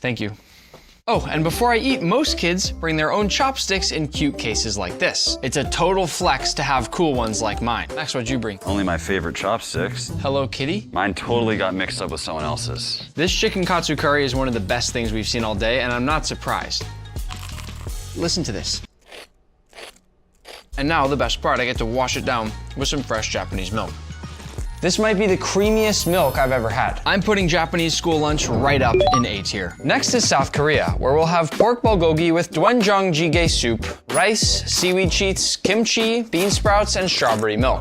Thank you. Oh, and before I eat, most kids bring their own chopsticks in cute cases like this. It's a total flex to have cool ones like mine. Max, what'd you bring? Only my favorite chopsticks. Hello Kitty? Mine totally got mixed up with someone else's. This chicken katsu curry is one of the best things we've seen all day, and I'm not surprised. Listen to this. And now the best part, I get to wash it down with some fresh Japanese milk. This might be the creamiest milk I've ever had. I'm putting Japanese school lunch right up in A tier. Next is South Korea, where we'll have pork bulgogi with doenjang jjigae soup, rice, seaweed sheets, kimchi, bean sprouts, and strawberry milk.